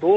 2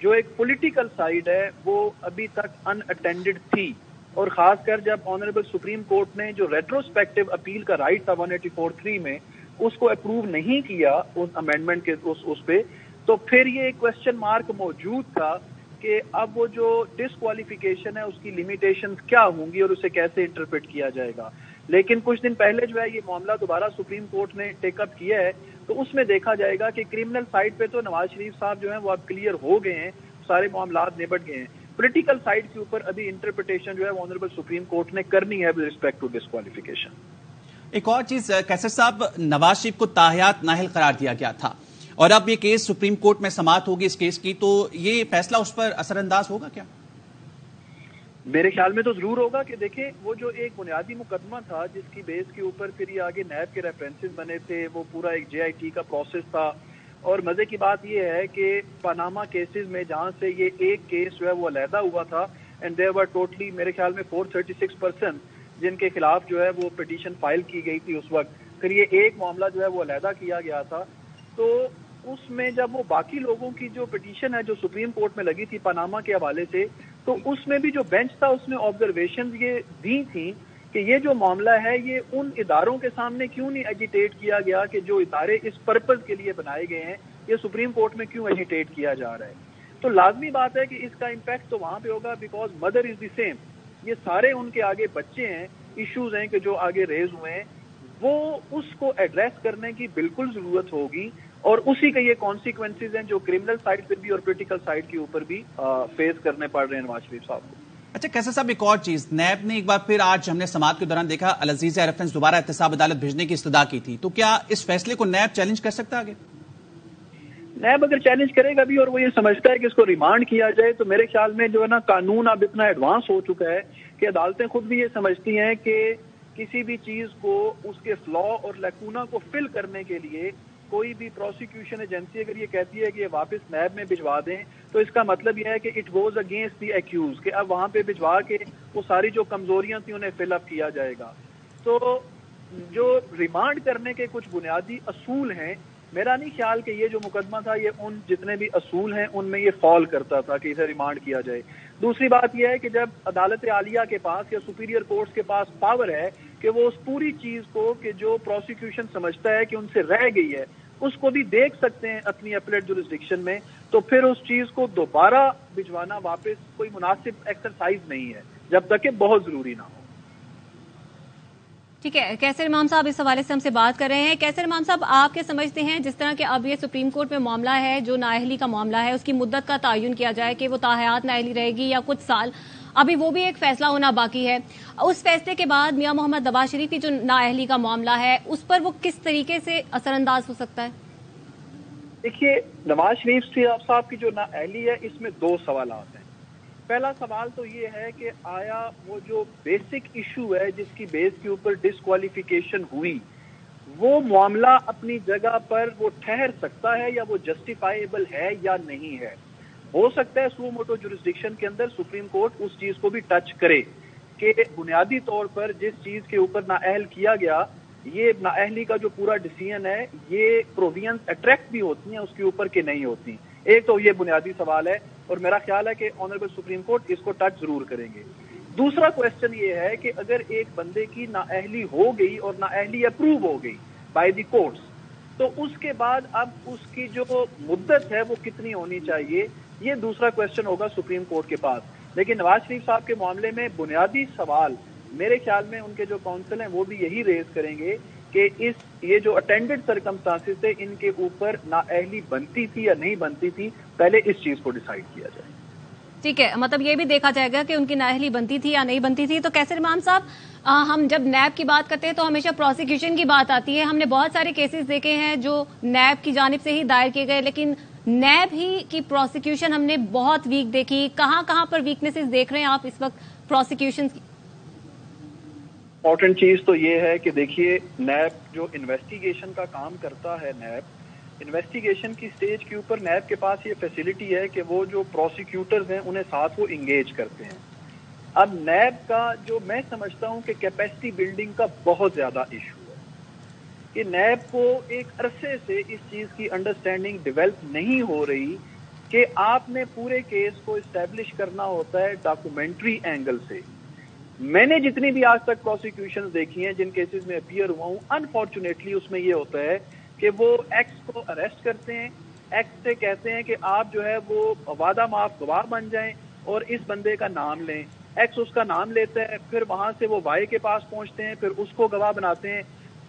جو ایک political side ہے وہ ابھی تک ان اٹینڈڈ تھی، اور خاص کر جب آنریبل سپریم کورٹ نے جو ریٹروسپیکٹو اپیل کا رائٹ تھا 184(3) میں اس کو اپروو نہیں کیا اس امینڈمنٹ کے اس پہ، تو پھر یہ ایک کوشچن مارک موجود تھا کہ اب وہ جو ڈسکوالیفیکیشن ہے اس کی لیمیٹیشنز کیا ہوں گی اور اسے کیسے انٹرپریٹ کیا جائے گا. لیکن کچھ دن پہلے جو ہے یہ معاملہ دوبارہ سپریم کورٹ نے ٹیک اپ کیا ہے، تو اس میں دیکھا جائے گا کہ کرمنل سائڈ پہ تو نواز شریف صاحب جو ہیں وہ اب کلیئر ہو گئے ہیں، سارے معاملات نبٹ گئے ہیں. پولیٹیکل سائڈ کے اوپر ابھی انٹرپریٹیشن جو ہے وہ آنریبل سپریم کورٹ نے کرنی ہے ود ریسپیکٹ ٹو ڈسکوالیفیکیشن. ایک اور چیز کیسر صاحب، نواز شریف کو تاحیات نااہل قرار دیا گیا تھا اور اب یہ کیس سپریم کورٹ میں سماعت ہوگی اس کیس کی، تو یہ فیصلہ اس پر اثر انداز ہوگا کیا؟ میرے خیال میں تو ضرور ہوگا کہ دیکھیں وہ جو ایک بنیادی مقدمہ تھا جس کی بیس کے اوپر پھر یہ آگے نیب کے ریفرنسز بنے تھے، وہ پورا ایک JIT کا پروسیس تھا. اور مزے کی بات یہ ہے کہ پاناما کیسز میں جہاں سے یہ ایک کیس جو ہے وہ علیحدہ ہوا تھا، اینڈ دیر ور ٹوٹلی میرے خیال میں 436 پرسن جن کے خلاف جو ہے وہ پٹیشن فائل کی گئی تھی اس وقت، پھر یہ ایک معاملہ جو ہے وہ علیحدہ کیا گیا تھا. تو اس میں جب وہ باقی لوگوں کی جو پٹیشن ہے جو سپریم کورٹ میں لگی تھی پاناما کے حوالے سے، تو اس میں بھی جو بینچ تھا اس نے آبزرویشن یہ دی تھی کہ یہ جو معاملہ ہے یہ ان اداروں کے سامنے کیوں نہیں ایجیٹیٹ کیا گیا کہ جو ادارے اس پرپز کے لیے بنائے گئے ہیں، یہ سپریم کورٹ میں کیوں ایجیٹیٹ کیا جا رہا ہے. تو لازمی بات ہے کہ اس کا امپیکٹ تو وہاں پہ ہوگا، because mother is the same. یہ سارے ان کے آگے بچے ہیں، ایشوز ہیں کہ جو آگے ریز ہوئے ہیں، وہ اس کو ایڈریس کرنے کی بالکل ضرورت ہوگی، اور اسی کے یہ کانسیکوینسز ہیں جو کرمنل سائڈ پہ بھی اور پولیٹیکل سائڈ کے اوپر بھی فیس کرنے پڑ رہے ہیں نواز شریف صاحب کو. اچھا کیسر صاحب، ایک اور چیز، نیب نے ایک بار پھر آج ہم نے سماعت کے دوران دیکھا العزیز ریفرنس دوبارہ احتساب عدالت بھیجنے کی استدعا کی تھی، تو کیا اس فیصلے کو نیب چیلنج کر سکتا ہے آگے؟ نیب اگر چیلنج کرے گا بھی اور وہ یہ سمجھتا ہے کہ اس کو ریمانڈ کیا جائے، تو میرے خیال میں جو ہے نا قانون اب اتنا ایڈوانس ہو چکا ہے کہ عدالتیں خود بھی یہ سمجھتی ہیں کہ کسی بھی چیز کو اس کے فلا اور لیکونا کو فل کرنے کے لیے کوئی بھی پروسیکیوشن ایجنسی اگر یہ کہتی ہے کہ یہ واپس نیب میں بھجوا دیں، تو اس کا مطلب یہ ہے کہ it goes against the accused, کہ اب وہاں پہ بھجوا کے وہ ساری جو کمزوریاں تھیں انہیں فل اپ کیا جائے گا. تو جو ریمانڈ کرنے کے کچھ بنیادی اصول ہیں، میرا نہیں خیال کہ یہ جو مقدمہ تھا یہ ان جتنے بھی اصول ہیں ان میں یہ فال کرتا تھا کہ اسے ریمانڈ کیا جائے. دوسری بات یہ ہے کہ جب عدالت عالیہ کے پاس یا سپیریئر کورٹس کے پاس پاور ہے کہ وہ اس پوری چیز کو کہ جو پروسیکیوشن سمجھتا ہے کہ ان سے رہ گئی ہے اس کو بھی دیکھ سکتے ہیں اپنی اپلیٹ جورسڈکشن میں، تو پھر اس چیز کو دوبارہ بھجوانا واپس کوئی مناسب ایکسرسائز نہیں ہے جب تک کہ بہت ضروری نہ ہو. ٹھیک ہے، کیسر امام صاحب اس حوالے سے ہم سے بات کر رہے ہیں. کیسر امام صاحب، آپ کیا سمجھتے ہیں جس طرح کہ اب یہ سپریم کورٹ میں معاملہ ہے جو نااہلی کا معاملہ ہے، اس کی مدت کا تعین کیا جائے کہ وہ تاحیات نااہلی رہے گی یا کچھ سال، ابھی وہ بھی ایک فیصلہ ہونا باقی ہے. اس فیصلے کے بعد میاں محمد نواز شریف کی جو نااہلی کا معاملہ ہے اس پر وہ کس طریقے سے اثر انداز ہو سکتا ہے؟ دیکھیے، نواز شریف صاحب کی جو نااہلی ہے اس میں دو سوالات ہیں. پہلا سوال تو یہ ہے کہ آیا وہ جو بیسک ایشو ہے جس کی بیس کے اوپر ڈسکوالیفیکیشن ہوئی، وہ معاملہ اپنی جگہ پر وہ ٹھہر سکتا ہے یا وہ جسٹیفائیبل ہے یا نہیں ہے. ہو سکتا ہے سو موٹو جورسڈکشن کے اندر سپریم کورٹ اس چیز کو بھی ٹچ کرے کہ بنیادی طور پر جس چیز کے اوپر نااہل کیا گیا، یہ نااہلی کا جو پورا ڈیسیژن ہے یہ پروویژنز اٹریکٹ بھی ہوتی ہیں اس کے اوپر کہ نہیں ہوتی. ایک تو یہ بنیادی سوال ہے اور میرا خیال ہے کہ آنریبل سپریم کورٹ اس کو ٹچ ضرور کریں گے. دوسرا کوشچن یہ ہے کہ اگر ایک بندے کی نااہلی ہو گئی اور نااہلی اپروو ہو گئی بائی دی کورٹس، تو اس کے بعد اب اس کی جو مدت ہے وہ کتنی ہونی چاہیے، یہ دوسرا کوشچن ہوگا سپریم کورٹ کے پاس. لیکن نواز شریف صاحب کے معاملے میں بنیادی سوال میرے خیال میں ان کے جو کونسل ہیں وہ بھی یہی ریز کریں گے کہ یہ جو اٹینڈڈ سرکمسٹانسز تھے ان کے اوپر نااہلی بنتی تھی یا نہیں بنتی تھی، پہلے اس چیز کو ڈیسائیڈ کیا جائے. ٹھیک ہے، مطلب یہ بھی دیکھا جائے گا کہ ان کی نااہلی بنتی تھی یا نہیں بنتی تھی. تو کیسر امام صاحب، ہم جب نیب کی بات کرتے ہیں تو ہمیشہ پروسیکیوشن کی بات آتی ہے. ہم نے بہت سارے کیسز دیکھے ہیں جو نیب کی جانب سے ہی دائر کیے گئے، لیکن نیب ہی کی پروسیکیوشن ہم نے بہت ویک دیکھی. کہاں پر ویکنیسز دیکھ رہے ہیں آپ اس وقت پروسیکیوشن کی؟ امپورٹنٹ چیز تو یہ ہے کہ دیکھیے، نیب جو انویسٹیگیشن کا کام کرتا ہے، نیب انویسٹیگیشن کی سٹیج کے اوپر نیب کے پاس یہ فیسلٹی ہے کہ وہ جو پروسیکیوٹرز ہیں انہیں ساتھ وہ انگیج کرتے ہیں. اب نیب کا جو میں سمجھتا ہوں کہ کیپیسٹی بلڈنگ کا بہت زیادہ ایشو ہے کہ نیب کو ایک عرصے سے اس چیز کی انڈرسٹینڈنگ ڈیولپ نہیں ہو رہی کہ آپ نے پورے کیس کو اسٹیبلش کرنا ہوتا ہے ڈاکومنٹری اینگل سے. میں نے جتنی بھی آج تک پروسیکیوشنز دیکھی ہیں جن کیسز میں اپیئر ہوا ہوں، انفارچونیٹلی اس میں یہ ہوتا ہے کہ وہ ایکس کو اریسٹ کرتے ہیں، ایکس سے کہتے ہیں کہ آپ جو ہے وہ وعدہ معاف گواہ بن جائیں اور اس بندے کا نام لیں. ایکس اس کا نام لیتا ہے، پھر وہاں سے وہ وائی کے پاس پہنچتے ہیں، پھر اس کو گواہ بناتے ہیں،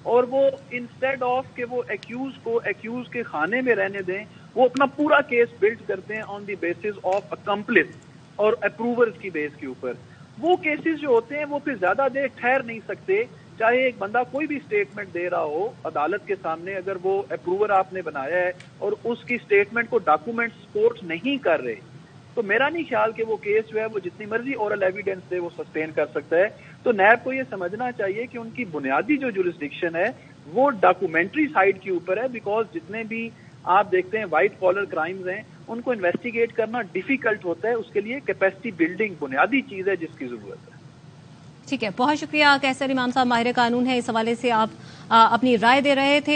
اور وہ انسٹیڈ آف کہ وہ ایکیوز کو ایکیوز کے خانے میں رہنے دیں، وہ اپنا پورا کیس بلڈ کرتے ہیں آن دی بیسس آف اکمپلس اور اپروورز کی بیس کے اوپر. وہ کیسز جو ہوتے ہیں وہ پھر زیادہ دیر ٹھہر نہیں سکتے، چاہے ایک بندہ کوئی بھی سٹیٹمنٹ دے رہا ہو عدالت کے سامنے، اگر وہ اپروور آپ نے بنایا ہے اور اس کی سٹیٹمنٹ کو ڈاکومنٹ سپورٹ نہیں کر رہے، تو میرا نہیں خیال کہ وہ کیس جو ہے وہ جتنی مرضی اورل ایویڈنس سے وہ سسٹین کر سکتا ہے. تو نیب کو یہ سمجھنا چاہیے کہ ان کی بنیادی جو جورسڈکشن ہے وہ ڈاکومنٹری سائڈ کے اوپر ہے، بیکاز جتنے بھی آپ دیکھتے ہیں وائٹ کالر کرائمز ہیں ان کو انویسٹیگیٹ کرنا ڈیفیکلٹ ہوتا ہے. اس کے لیے کیپیسٹی بلڈنگ بنیادی چیز ہے جس کی ضرورت ہے. ٹھیک ہے، بہت شکریہ. قیصر امام صاحب ماہر قانون ہے، اس حوالے سے آپ اپنی رائے دے رہے تھے.